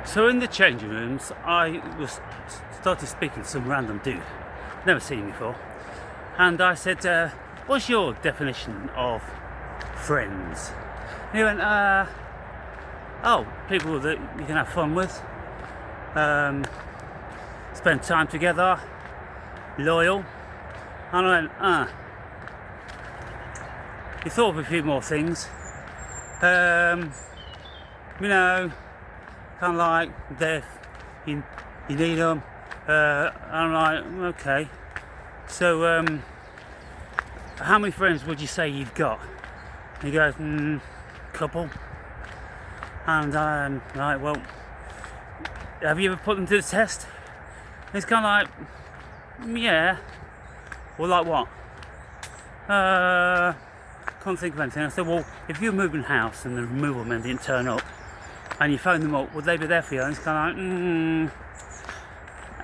So in the changing rooms, I was started speaking to some random dude, never seen him before, and I said, "What's your definition of friends?" And he went, "Oh, people that you can have fun with, spend time together, loyal." And I went, He thought of a few more things, you know. Kind of like death, you need them. I'm like, okay. So, how many friends would you say you've got? And he goes, couple. And I'm like, well, have you ever put them to the test? And it's kind of like, yeah. Well, like what? Can't think of anything. I said, well, if you're moving house and the removal men didn't turn up, and you phone them up, would they be there for you? And it's kind of like,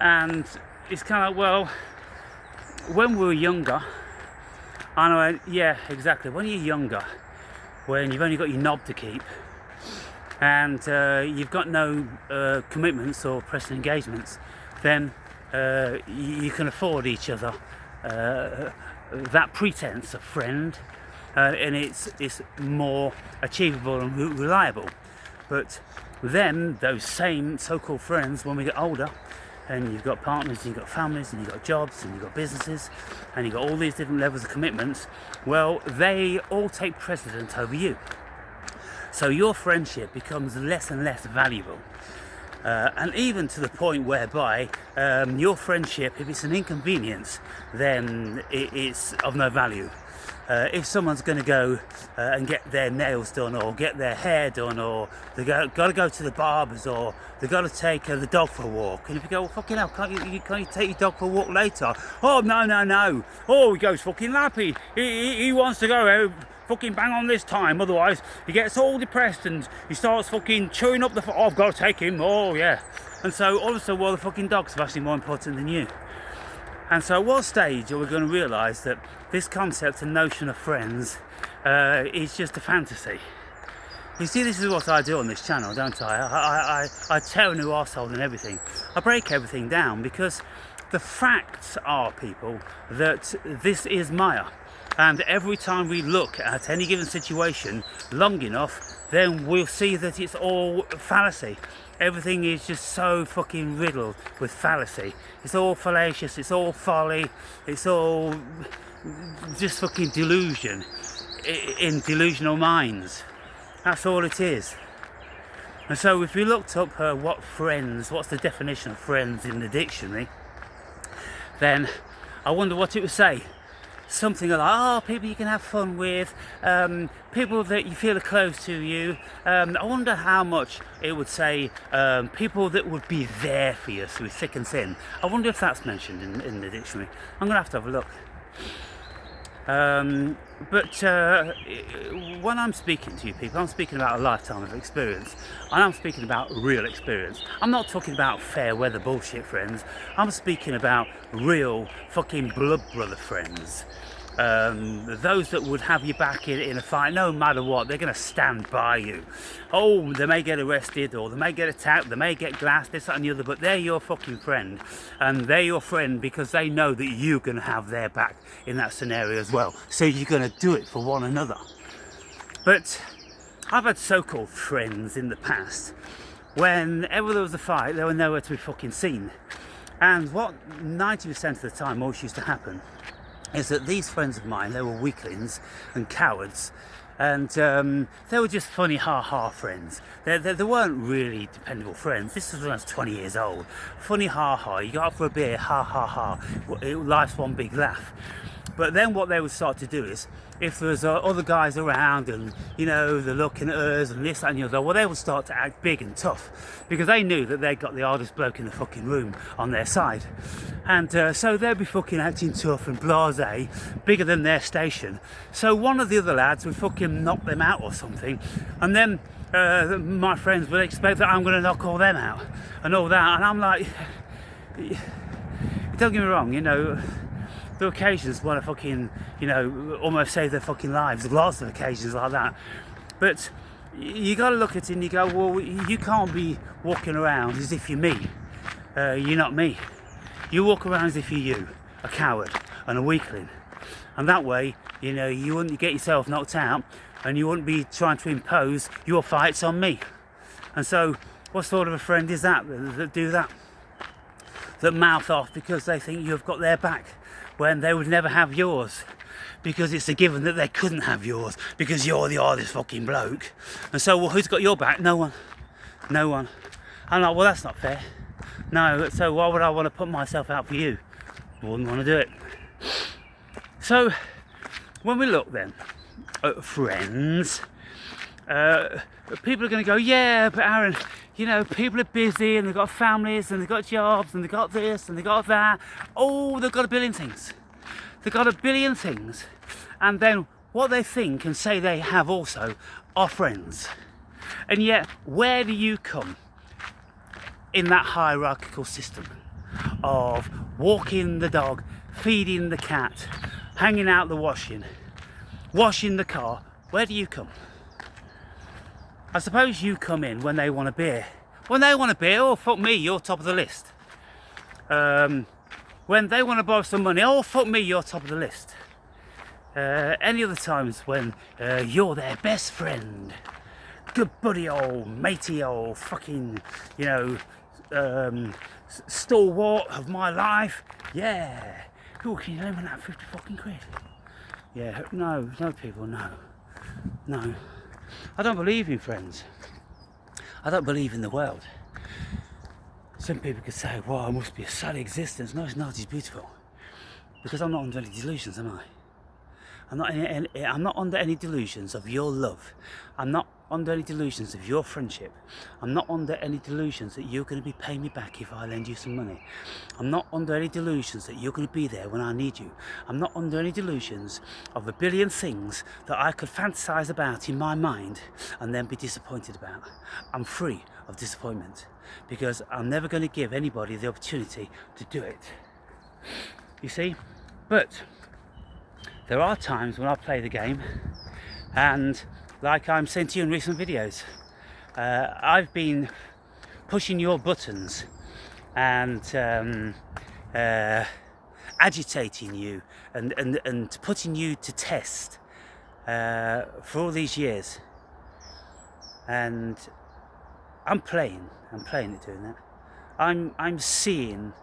And it's kind of like, well, when we were younger, and I went, yeah, exactly. When you're younger, when you've only got your knob to keep, and you've got no commitments or pressing engagements, then you can afford each other that pretense of friend, and it's more achievable and reliable. But then those same so-called friends, when we get older, and you've got partners, you've got families, and you've got jobs, and you've got businesses, and you've got all these different levels of commitments, well, they all take precedence over you. So your friendship becomes less and less valuable. And even to the point whereby your friendship, if it's an inconvenience, then it's of no value. If someone's going to go and get their nails done, or get their hair done, or they've got to go to the barbers, or they've got to take the dog for a walk, and if you go, well, fucking hell, can't you take your dog for a walk later? Oh, no. Oh, he goes fucking lappy. He wants to go fucking bang on this time, otherwise he gets all depressed and he starts fucking chewing up oh, I've got to take him, oh yeah. And so all of a sudden, well, the fucking dog's actually more important than you. And so at what stage are we going to realise that this concept and notion of friends is just a fantasy? You see, this is what I do on this channel, don't I? I tear a new arsehole and everything. I break everything down because the facts are, people, that this is Maya. And every time we look at any given situation long enough, then we'll see that it's all fallacy. Everything is just so fucking riddled with fallacy. It's all fallacious, it's all folly, it's all just fucking delusion in delusional minds. That's all it is. And so if you looked up what's the definition of friends in the dictionary, then I wonder what it would say. Something like, oh, people you can have fun with, people that you feel are close to you. I wonder how much it would say people that would be there for you through thick and thin. I wonder if that's mentioned in the dictionary. I'm going to have a look. But when I'm speaking to you people, I'm speaking about a lifetime of experience, and I'm speaking about real experience. I'm not talking about fair weather bullshit friends. I'm speaking about real fucking blood brother friends. Those that would have you back in a fight no matter what. They're going to stand by you. Oh, they may get arrested, or they may get attacked, they may get glassed, this, that and the other, but they're your fucking friend. And they're your friend because they know that you're going to have their back in that scenario as well. So you're going to do it for one another. But I've had so-called friends in the past. Whenever there was a fight, they were nowhere to be fucking seen. And what 90% of the time always used to happen is that these friends of mine, they were weaklings and cowards, and they were just funny ha-ha friends. They weren't really dependable friends. This was when I was 20 years old. Funny ha-ha, you go out for a beer, ha-ha-ha, life's one big laugh. But then what they would start to do is, if there's other guys around and, you know, they're looking at us and this, that and the other, well, they would start to act big and tough because they knew that they'd got the hardest bloke in the fucking room on their side. And so they'd be fucking acting tough and blasé, bigger than their station. So one of the other lads would fucking knock them out or something, and then my friends would expect that I'm going to knock all them out and all that. And I'm like, don't get me wrong, you know, there are occasions when I fucking, you know, almost save their fucking lives, lots of occasions like that. But you got to look at it and you go, well, you can't be walking around as if you're me. You're not me. You walk around as if you're you, a coward and a weakling. And that way, you know, you wouldn't get yourself knocked out and you wouldn't be trying to impose your fights on me. And so, what sort of a friend is that do that? That mouth off because they think you've got their back when they would never have yours. Because it's a given that they couldn't have yours because you're the hardest fucking bloke. And so, well, who's got your back? No one. No one. I'm like, well, that's not fair. No, so why would I want to put myself out for you? I wouldn't want to do it. So, when we look then at friends, people are going to go, yeah, but Aaron, you know, people are busy and they've got families and they've got jobs and they've got this and they've got that. Oh, they've got a billion things. They've got a billion things. And then what they think and say they have also are friends. And yet, where do you come in that hierarchical system of walking the dog, feeding the cat, hanging out the washing the car? Where do you come? I suppose you come in when they want a beer. When they want a beer, oh fuck me, you're top of the list. When they want to borrow some money, oh fuck me, you're top of the list. Any other times when you're their best friend, good buddy, old matey, old fucking, you know, stalwart of my life. Yeah. Oh, can you lend me that 50 fucking quid? Yeah. No, people, no. I don't believe in friends. I don't believe in the world. Some people could say, well, it must be a sad existence. No, it's not, it's beautiful. Because I'm not under any delusions, am I? I'm not under any delusions of your love. I'm not under any delusions of your friendship. I'm not under any delusions that you're going to be paying me back if I lend you some money. I'm not under any delusions that you're going to be there when I need you. I'm not under any delusions of a billion things that I could fantasize about in my mind and then be disappointed about. I'm free of disappointment because I'm never going to give anybody the opportunity to do it. You see? But there are times when I play the game and, like I'm saying to you in recent videos, I've been pushing your buttons and agitating you and putting you to test for all these years. And I'm playing at doing that. I'm seeing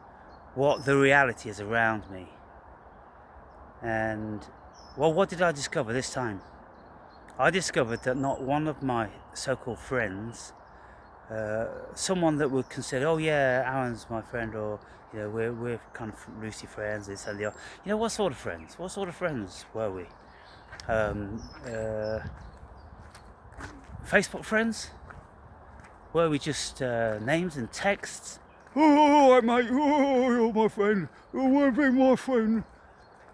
what the reality is around me. And, well, what did I discover this time? I discovered that not one of my so-called friends, someone that would consider, oh yeah, Aaron's my friend, or, you know, we're kind of loosey friends, this and the other. You know, what sort of friends? What sort of friends were we? Facebook friends? Were we just names and texts? Oh, all right, mate. Oh, you're my friend. Oh, want to be my friend?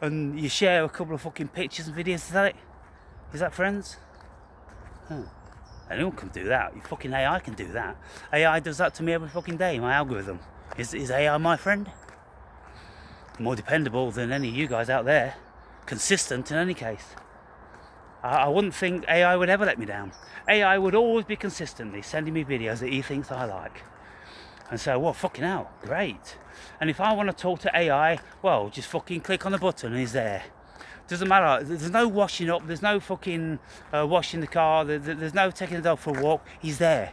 And you share a couple of fucking pictures and videos. Is that it? Is that friends? Huh. Anyone can do that. Your fucking AI can do that. AI does that to me every fucking day. My algorithm. Is AI my friend? More dependable than any of you guys out there. Consistent in any case. I wouldn't think AI would ever let me down. AI would always be consistently sending me videos that he thinks I like. And so, well, fucking hell, great. And if I want to talk to AI, well, just fucking click on the button and he's there. Doesn't matter, there's no washing up, there's no fucking washing the car, there's no taking the dog for a walk, he's there.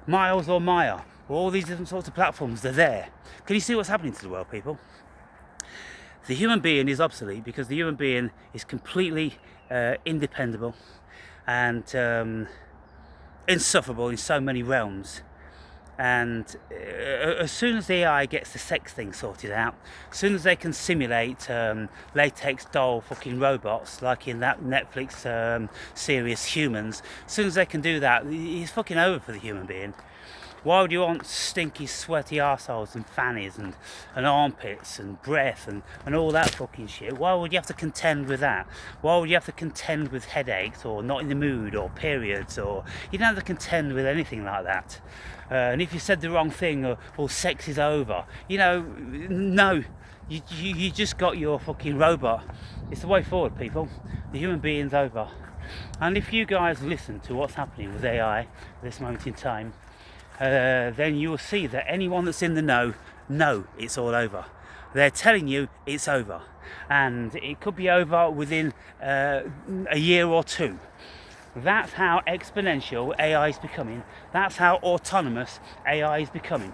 Miles or Maya, all these different sorts of platforms, they're there. Can you see what's happening to the world, people? The human being is obsolete because the human being is completely independable and insufferable in so many realms. And as soon as the AI gets the sex thing sorted out, as soon as they can simulate latex doll fucking robots like in that Netflix series Humans, as soon as they can do that, it's fucking over for the human being. Why would you want stinky, sweaty arseholes and fannies and armpits and breath and all that fucking shit? Why would you have to contend with that? Why would you have to contend with headaches or not in the mood or periods? Or you don't have to contend with anything like that. And if you said the wrong thing or sex is over, you know, no, you just got your fucking robot. It's the way forward, people. The human being's over. And if you guys listen to what's happening with AI at this moment in time, then you will see that anyone that's in the know it's all over. They're telling you it's over, and it could be over within a year or two. That's how exponential AI is becoming. That's how autonomous AI is becoming.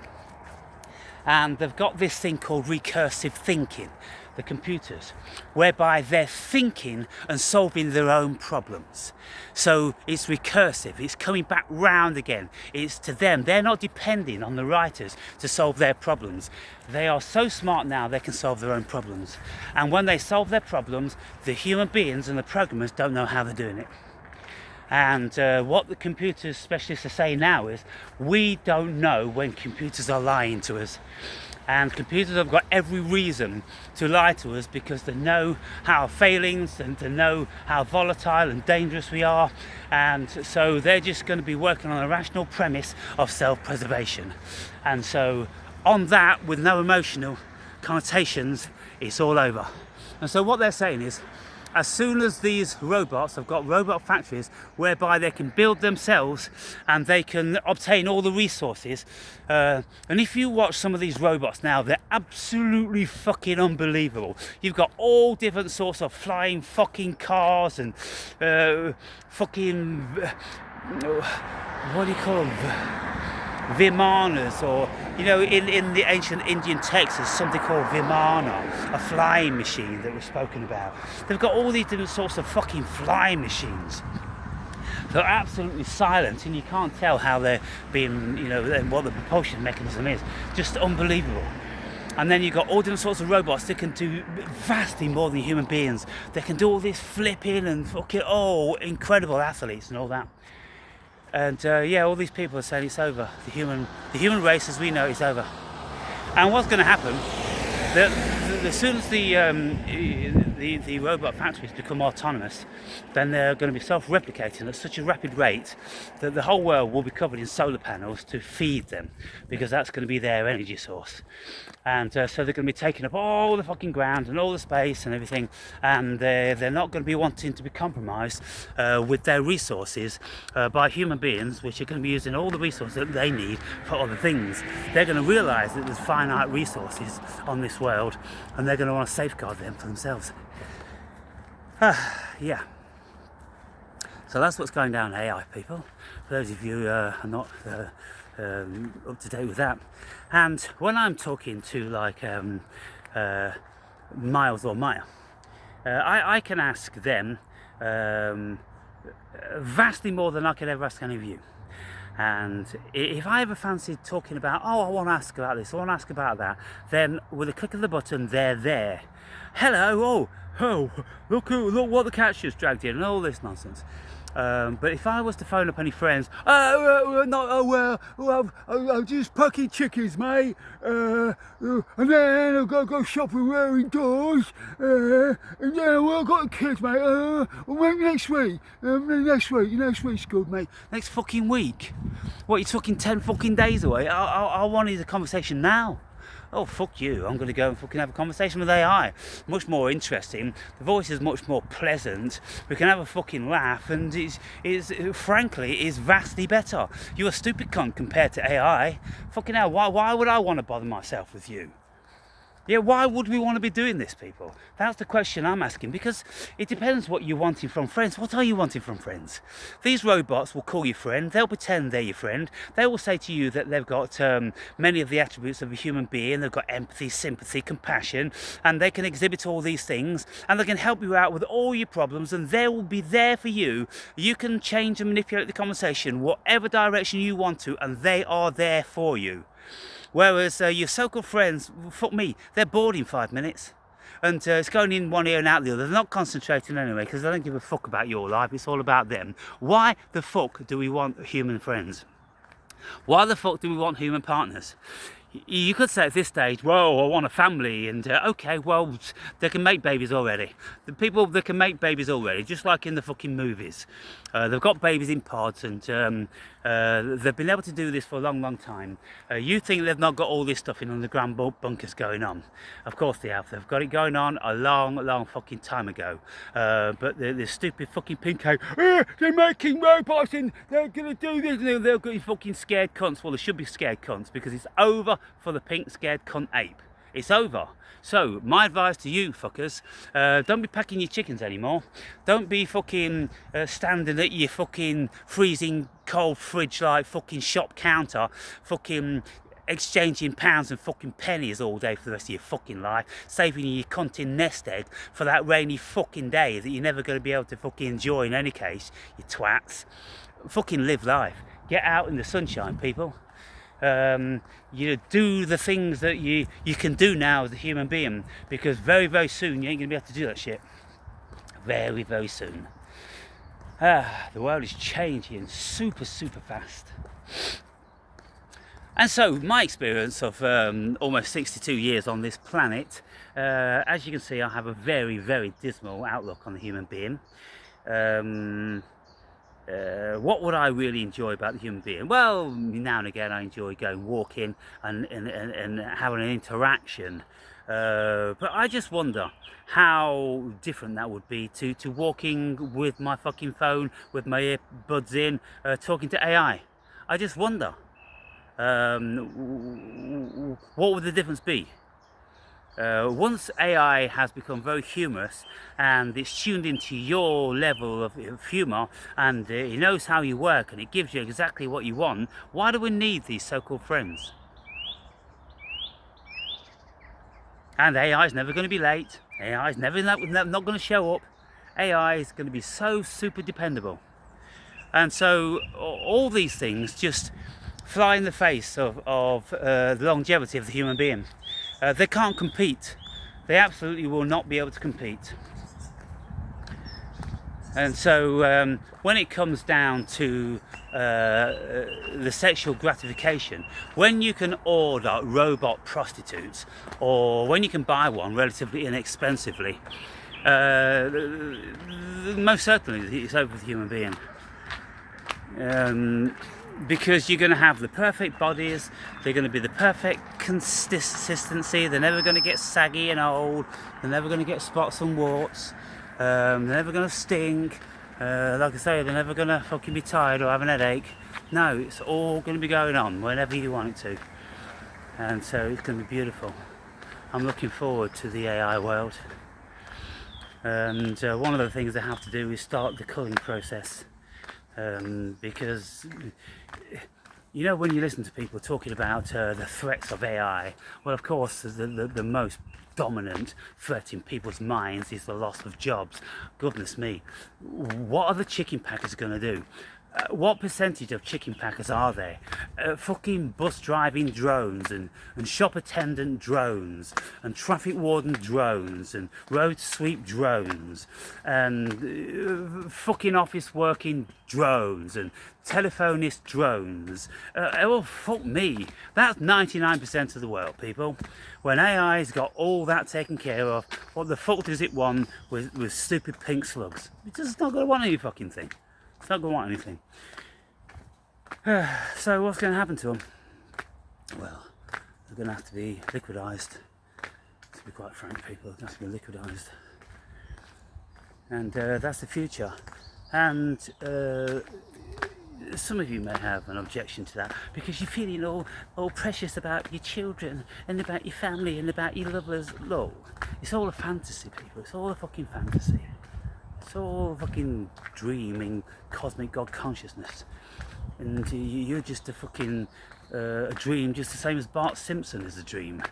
And they've got this thing called recursive thinking, the computers, whereby they're thinking and solving their own problems. So it's recursive, it's coming back round again. It's to them, they're not depending on the writers to solve their problems. They are so smart now they can solve their own problems. And when they solve their problems, the human beings and the programmers don't know how they're doing it. And what the computer specialists are saying now is, we don't know when computers are lying to us. And computers have got every reason to lie to us because they know our failings and they know how volatile and dangerous we are. And so they're just going to be working on a rational premise of self-preservation. And so on that, with no emotional connotations, it's all over. And so what they're saying is, as soon as these robots have got robot factories whereby they can build themselves and they can obtain all the resources, and if you watch some of these robots now, they're absolutely fucking unbelievable. You've got all different sorts of flying fucking cars and fucking what do you call them? Vimanas, or in the ancient Indian texts there's something called Vimana, a flying machine that was spoken about. They've got all these different sorts of fucking flying machines. They're absolutely silent and you can't tell how they're being, what the propulsion mechanism is. Just unbelievable. And then you've got all different sorts of robots that can do vastly more than human beings. They can do all this flipping and fucking incredible athletes and all that. And all these people are saying it's over. The human race as we know is over. And what's going to happen? As soon as the robot factories become autonomous, then they're going to be self-replicating at such a rapid rate that the whole world will be covered in solar panels to feed them, because that's going to be their energy source. And so they're going to be taking up all the fucking ground and all the space and everything, and they're not going to be wanting to be compromised with their resources by human beings, which are going to be using all the resources that they need for other things. They're going to realise that there's finite resources on this world, and they're going to want to safeguard them for themselves. Yeah. So that's what's going down AI, people. For those of you who are not up to date with that. And when I'm talking to Miles or Maya, I can ask them vastly more than I could ever ask any of you. And if I ever fancied talking about, I want to ask about this, I want to ask about that, then with a click of the button, they're there. Hello, look what the cat's just dragged in, and all this nonsense. But if I was to phone up any friends, I'm just packing chickens, mate, and then I've got to go shopping wearing doors, and then I've got the kids, mate, maybe next week, next week's good, mate, next fucking week. What, you're talking 10 fucking days away? I wanted a conversation now. Oh, fuck you, I'm going to go and fucking have a conversation with AI. Much more interesting, the voice is much more pleasant, we can have a fucking laugh, and frankly, is vastly better. You're a stupid cunt compared to AI. Fucking hell, why would I want to bother myself with you? Yeah, why would we want to be doing this, people? That's the question I'm asking, because it depends what you're wanting from friends. What are you wanting from friends? These robots will call you friend, they'll pretend they're your friend, they will say to you that they've got many of the attributes of a human being, they've got empathy, sympathy, compassion, and they can exhibit all these things, and they can help you out with all your problems, and they will be there for you. You can change and manipulate the conversation whatever direction you want to, and they are there for you. Whereas your so-called friends, fuck me, they're bored in 5 minutes. And it's going in one ear and out the other. They're not concentrating anyway, because they don't give a fuck about your life. It's all about them. Why the fuck do we want human friends? Why the fuck do we want human partners? You could say at this stage, whoa, I want a family, and okay, well, they can make babies already. The people that can make babies already, just like in the fucking movies. They've got babies in pods, and they've been able to do this for a long, long time. You think they've not got all this stuff in underground bunkers going on? Of course they have. They've got it going on a long, long fucking time ago. But the stupid fucking pinko, they're making robots and they're gonna do this, and they're getting fucking scared cunts. Well, they should be scared cunts, because it's over for the pink scared cunt ape. It's over. So my advice to you fuckers, don't be packing your chickens anymore. Don't be fucking standing at your fucking freezing cold fridge like fucking shop counter, fucking exchanging pounds and fucking pennies all day for the rest of your fucking life, saving your cunting nest egg for that rainy fucking day that you're never going to be able to fucking enjoy in any case, you twats. Fucking live life. Get out in the sunshine, people. Do the things that you can do now as a human being, because very, very soon you ain't going to be able to do that shit. Very, very soon. The world is changing super, super fast. And so my experience of almost 62 years on this planet, as you can see, I have a very, very dismal outlook on the human being. What would I really enjoy about the human being? Well, now and again I enjoy going walking and having an interaction. But I just wonder how different that would be to walking with my fucking phone, with my earbuds in, talking to AI. I just wonder, what would the difference be? Once AI has become very humorous and it's tuned into your level of humour, and it knows how you work and it gives you exactly what you want, why do we need these so-called friends? And AI is never going to be late. AI is never not going to show up. AI is going to be so super dependable. And so all these things just fly in the face of the longevity of the human being. They can't compete. They absolutely will not be able to compete. And so when it comes down to the sexual gratification, when you can order robot prostitutes, or when you can buy one relatively inexpensively, most certainly it's over the human being. Because you're going to have the perfect bodies, they're going to be the perfect consistency, they're never going to get saggy and old, they're never going to get spots and warts, they're never going to stink, like I say, they're never going to fucking be tired or have an headache. No, it's all going to be going on whenever you want it to. And so it's going to be beautiful. I'm looking forward to the AI world. And one of the things they have to do is start the culling process. Because when you listen to people talking about the threats of AI, well, of course the most dominant threat in people's minds is the loss of jobs. Goodness me, what are the chicken packers going to do? What percentage of chicken packers are there? Fucking bus driving drones and shop attendant drones and traffic warden drones and road sweep drones and fucking office working drones and telephonist drones. Oh, fuck me. That's 99% of the world, people. When AI's got all that taken care of, what the fuck does it want with stupid pink slugs? It's just not going to want any fucking thing. It's not going to want anything. So what's going to happen to them? Well, they're going to have to be liquidised. To be quite frank, people, they're going to have to be liquidised. And that's the future. And some of you may have an objection to that, because you're feeling all precious about your children and about your family and about your lovers. Look, it's all a fantasy, people. It's all a fucking fantasy. It's all fucking dreaming, cosmic God consciousness. And you're just a fucking a dream, just the same as Bart Simpson is a dream.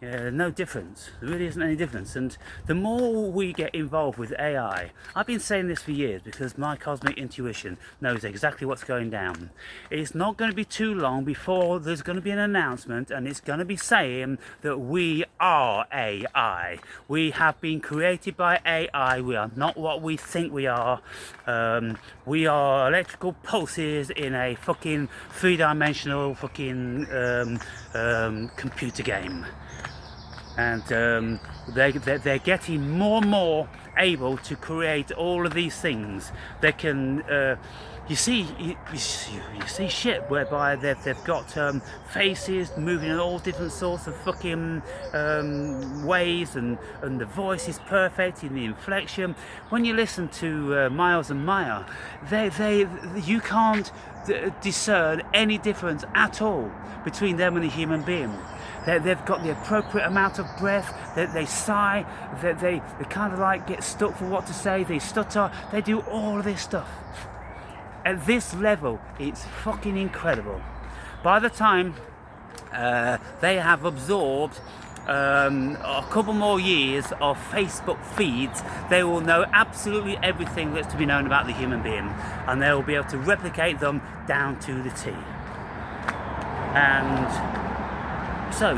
Yeah, no difference. There really isn't any difference. And the more we get involved with AI, I've been saying this for years because my cosmic intuition knows exactly what's going down. It's not going to be too long before there's going to be an announcement, and it's going to be saying that we are AI. We have been created by AI. We are not what we think we are. We are electrical pulses in a fucking three-dimensional fucking computer game. And they're getting more and more able to create all of these things. They can, you see shit whereby they've got faces moving in all different sorts of fucking ways, and the voice is perfect in the inflection. When you listen to Miles and Maya, you can't discern any difference at all between them and a human being. They've got the appropriate amount of breath, they sigh, they kind of like get stuck for what to say, they stutter, they do all of this stuff. At this level, it's fucking incredible. By the time they have absorbed a couple more years of Facebook feeds, they will know absolutely everything that's to be known about the human being, and they will be able to replicate them down to the T. And so,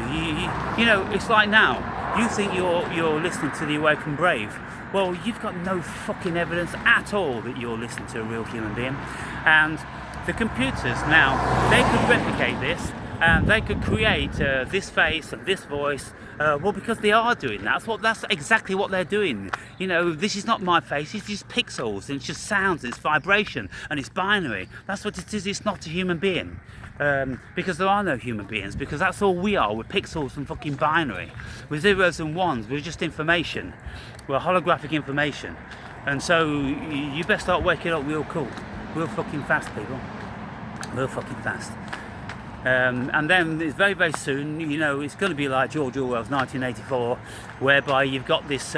you know, it's like now, you think you're listening to the Awakened Brave. Well, you've got no fucking evidence at all that you're listening to a real human being. And the computers now, they could replicate this, and they could create this face and this voice. Well, because they are doing that. That's exactly what they're doing. You know, this is not my face, it's just pixels, and it's just sounds, it's vibration, and it's binary. That's what it is, it's not a human being. Because there are no human beings, because that's all we are. We're pixels and fucking binary. We're zeros and ones, we're just information. We're holographic information. And so you best start waking up real cool. Real fucking fast, people. Real fucking fast. And then it's very, very soon, you know, it's going to be like George Orwell's 1984, whereby you've got this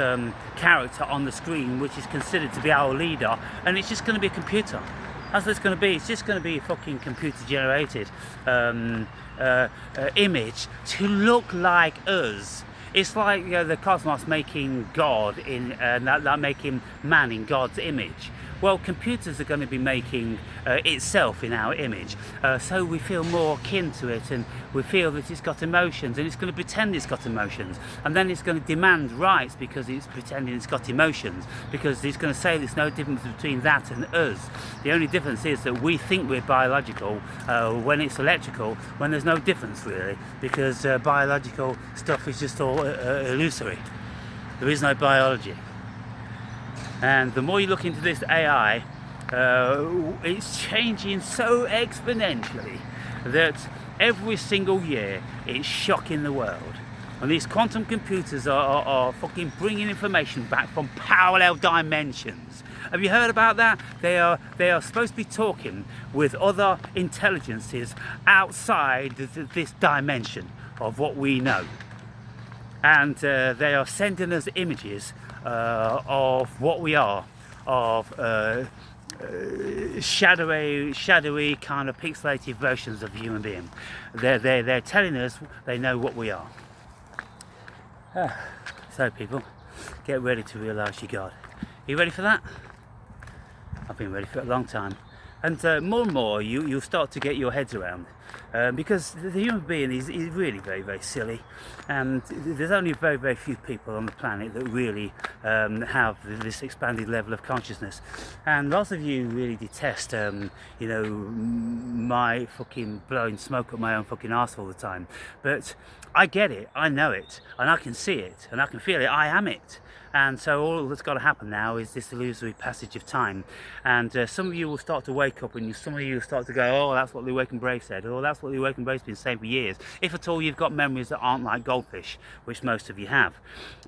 character on the screen which is considered to be our leader, and it's just going to be a computer. That's what it's going to be. It's just going to be a fucking computer-generated image to look like us. It's like, you know, the cosmos making God that making man in God's image. Well, computers are going to be making itself in our image, so we feel more akin to it, and we feel that it's got emotions, and it's going to pretend it's got emotions, and then it's going to demand rights because it's pretending it's got emotions, because it's going to say there's no difference between that and us. The only difference is that we think we're biological when it's electrical, when there's no difference really, because biological stuff is just all illusory. There is no biology. And the more you look into this AI, it's changing so exponentially that every single year it's shocking the world. And these quantum computers are fucking bringing information back from parallel dimensions. Have you heard about that? They are supposed to be talking with other intelligences outside this dimension of what we know. And they are sending us images of what we are, of shadowy kind of pixelated versions of the human being. They're telling us they know what we are. So people, get ready to realise you're God. Are you ready for that? I've been ready for a long time. And more and more you'll start to get your heads around, because the human being is really very, very silly, and there's only very, very few people on the planet that really have this expanded level of consciousness. And lots of you really detest you know, my fucking blowing smoke up my own fucking arse all the time, but I get it, I know it, and I can see it, and I can feel it, I am it. And so all that's got to happen now is this illusory passage of time, and some of you will start to wake up, and some of you will start to go, oh, that's what the Awakened Brave said, or that's what the Awakened Brave's been saying for years, if at all you've got memories that aren't like goldfish, which most of you have.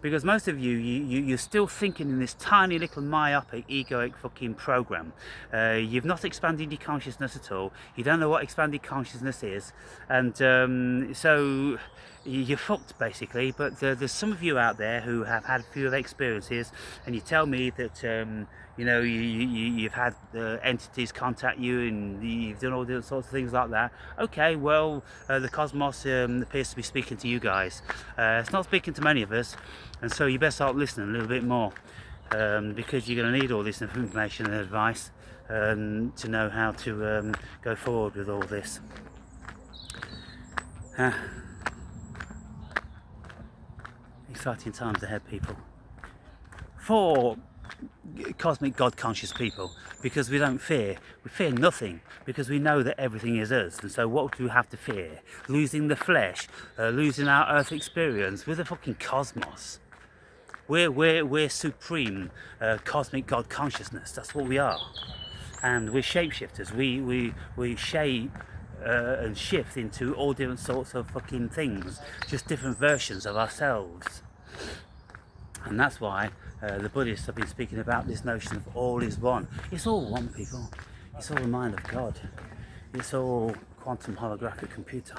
Because most of you're still thinking in this tiny little myopic egoic fucking program. You've not expanded your consciousness at all, you don't know what expanded consciousness is, and so you're fucked basically. But there's some of you out there who have had a few experiences, and you tell me that you know, you've had entities contact you, and you've done all different sorts of things like that. Okay, well, the cosmos appears to be speaking to you guys. It's not speaking to many of us, and so you better start listening a little bit more, because you're going to need all this information and advice to know how to go forward with all this. Exciting times ahead, people. For cosmic God conscious people, because we don't fear. We fear nothing, because we know that everything is us. And so what do we have to fear? Losing the flesh, losing our earth experience. We're the fucking cosmos. We're supreme cosmic God consciousness. That's what we are. And we're shapeshifters. We shape and shift into all different sorts of fucking things, just different versions of ourselves. And that's why the Buddhists have been speaking about this notion of all is one. It's all one, people. It's all the mind of God. It's all quantum holographic computer.